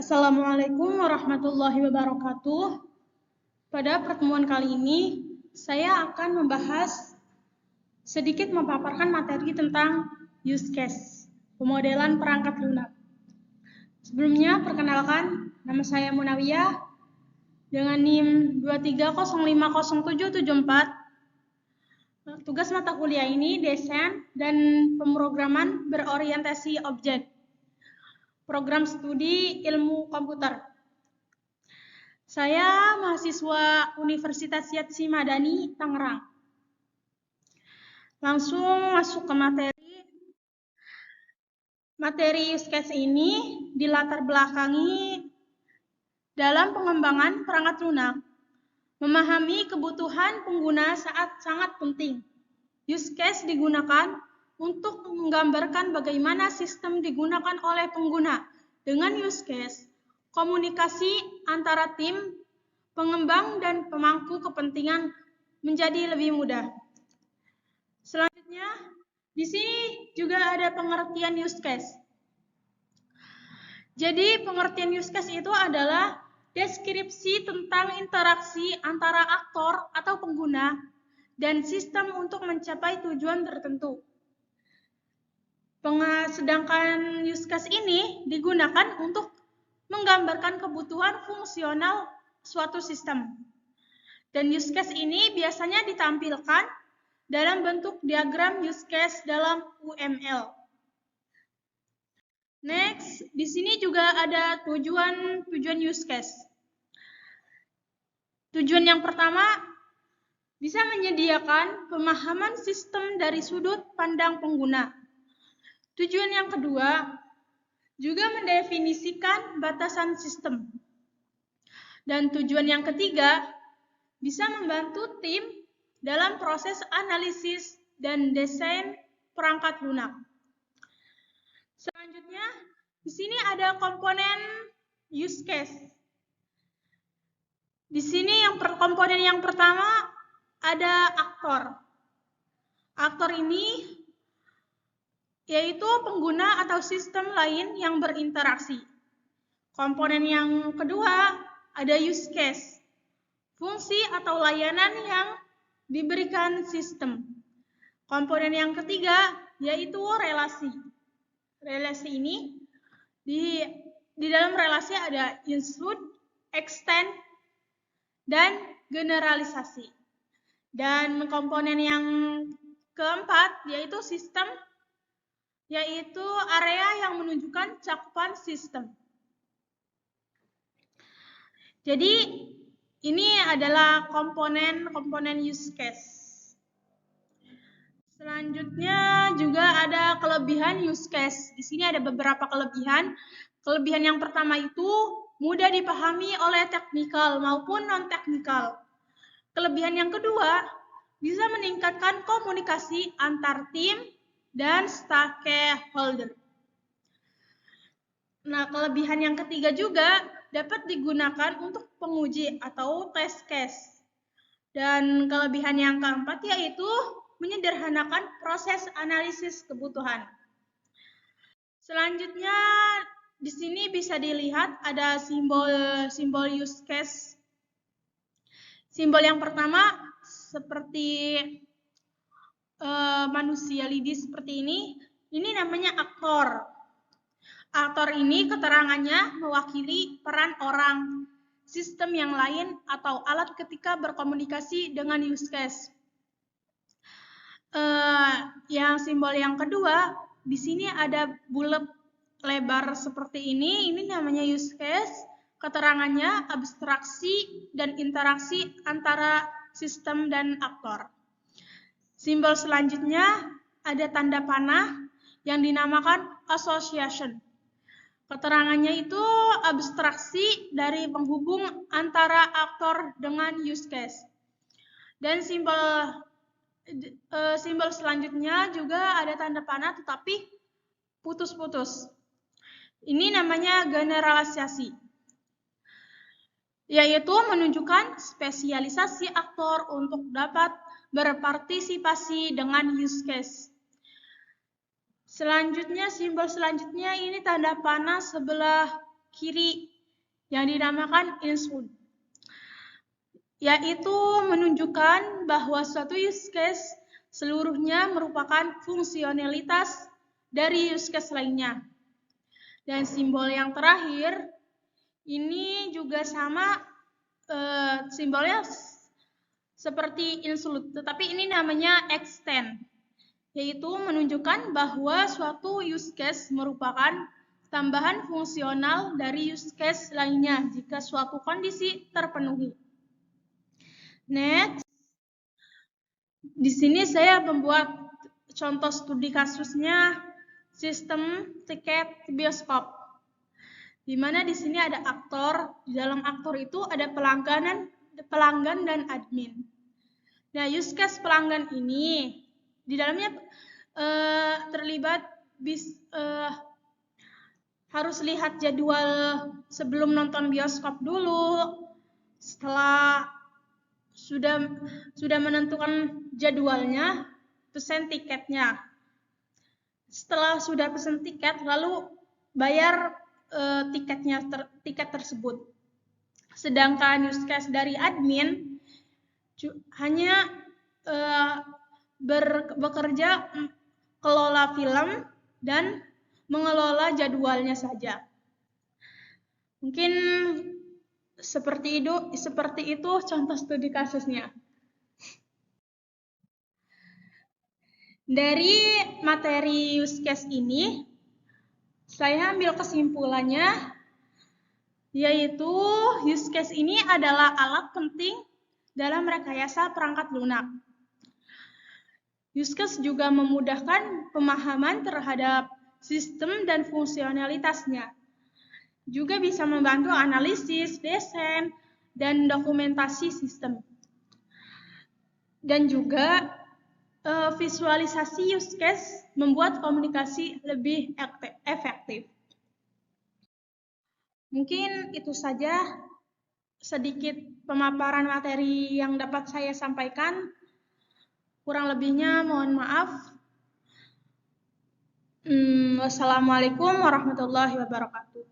Assalamualaikum warahmatullahi wabarakatuh. Pada pertemuan kali ini, saya akan membahas sedikit memaparkan materi tentang use case, pemodelan perangkat lunak. Sebelumnya, perkenalkan, nama saya Munawiyah dengan NIM 230507774. Tugas mata kuliah ini desain dan pemrograman berorientasi objek. Program studi ilmu komputer. Saya mahasiswa Universitas Yatsi Madani, Tangerang. Langsung masuk ke materi. Materi use case ini dilatar belakangi dalam pengembangan perangkat lunak. Memahami kebutuhan pengguna sangat penting. Use case digunakan untuk menggambarkan bagaimana sistem digunakan oleh pengguna. Dengan use case, komunikasi antara tim, pengembang, dan pemangku kepentingan menjadi lebih mudah. Selanjutnya, di sini juga ada pengertian use case. Jadi, pengertian use case itu adalah deskripsi tentang interaksi antara aktor atau pengguna dan sistem untuk mencapai tujuan tertentu. Sedangkan use case ini digunakan untuk menggambarkan kebutuhan fungsional suatu sistem. Dan use case ini biasanya ditampilkan dalam bentuk diagram use case dalam UML. Next, di sini juga ada tujuan use case. Tujuan yang pertama, bisa menyediakan pemahaman sistem dari sudut pandang pengguna. Tujuan yang kedua, juga mendefinisikan batasan sistem. Dan tujuan yang ketiga, bisa membantu tim dalam proses analisis dan desain perangkat lunak. Selanjutnya, di sini ada komponen use case. Di sini komponen yang pertama ada aktor. Aktor ini yaitu pengguna atau sistem lain yang berinteraksi. Komponen yang kedua ada use case, fungsi atau layanan yang diberikan sistem. Komponen yang ketiga yaitu relasi. Relasi ini di dalam relasi ada include, extend, dan generalisasi. Dan komponen yang keempat yaitu sistem, yaitu area yang menunjukkan cakupan sistem. Jadi, ini adalah komponen use case. Selanjutnya juga ada kelebihan use case. Di sini ada beberapa kelebihan. Kelebihan yang pertama itu mudah dipahami oleh teknikal maupun non-teknikal. Kelebihan yang kedua, bisa meningkatkan komunikasi antar tim dan stakeholder. Nah, kelebihan yang ketiga juga dapat digunakan untuk penguji atau test case. Dan kelebihan yang keempat yaitu menyederhanakan proses analisis kebutuhan. Selanjutnya, di sini bisa dilihat ada simbol use case. Simbol yang pertama seperti manusia lidi seperti ini namanya aktor. Aktor ini keterangannya mewakili peran orang, sistem yang lain, atau alat ketika berkomunikasi dengan use case. Yang simbol yang kedua, di sini ada bulat lebar seperti ini namanya use case. Keterangannya abstraksi dan interaksi antara sistem dan aktor. Simbol selanjutnya ada tanda panah yang dinamakan association. Keterangannya itu abstraksi dari penghubung antara aktor dengan use case. Dan simbol selanjutnya juga ada tanda panah tetapi putus-putus. Ini namanya generalisasi, yaitu menunjukkan spesialisasi aktor untuk dapat berpartisipasi dengan use case. Selanjutnya, simbol selanjutnya ini tanda panah sebelah kiri yang dinamakan include, yaitu menunjukkan bahwa suatu use case seluruhnya merupakan fungsionalitas dari use case lainnya. Dan simbol yang terakhir ini juga sama, simbolnya seperti include, tetapi ini namanya extend, yaitu menunjukkan bahwa suatu use case merupakan tambahan fungsional dari use case lainnya jika suatu kondisi terpenuhi. Next, di sini saya membuat contoh studi kasusnya sistem tiket bioskop, di mana di sini ada aktor. Di dalam aktor itu ada pelanggan dan admin. Nah, use case pelanggan ini di dalamnya terlibat harus lihat jadwal sebelum nonton bioskop dulu. Setelah sudah menentukan jadwalnya, pesen tiketnya. Setelah sudah pesen tiket, lalu bayar tiket tersebut. Sedangkan use case dari admin hanya bekerja kelola film dan mengelola jadwalnya saja. Mungkin seperti itu contoh studi kasusnya. Dari materi use case ini, saya ambil kesimpulannya, yaitu use case ini adalah alat penting dalam rekayasa perangkat lunak. Use case juga memudahkan pemahaman terhadap sistem dan fungsionalitasnya. Juga bisa membantu analisis, desain, dan dokumentasi sistem. Dan juga visualisasi use case membuat komunikasi lebih efektif. Mungkin itu saja sedikit pemaparan materi yang dapat saya sampaikan. Kurang lebihnya mohon maaf. Wassalamualaikum warahmatullahi wabarakatuh.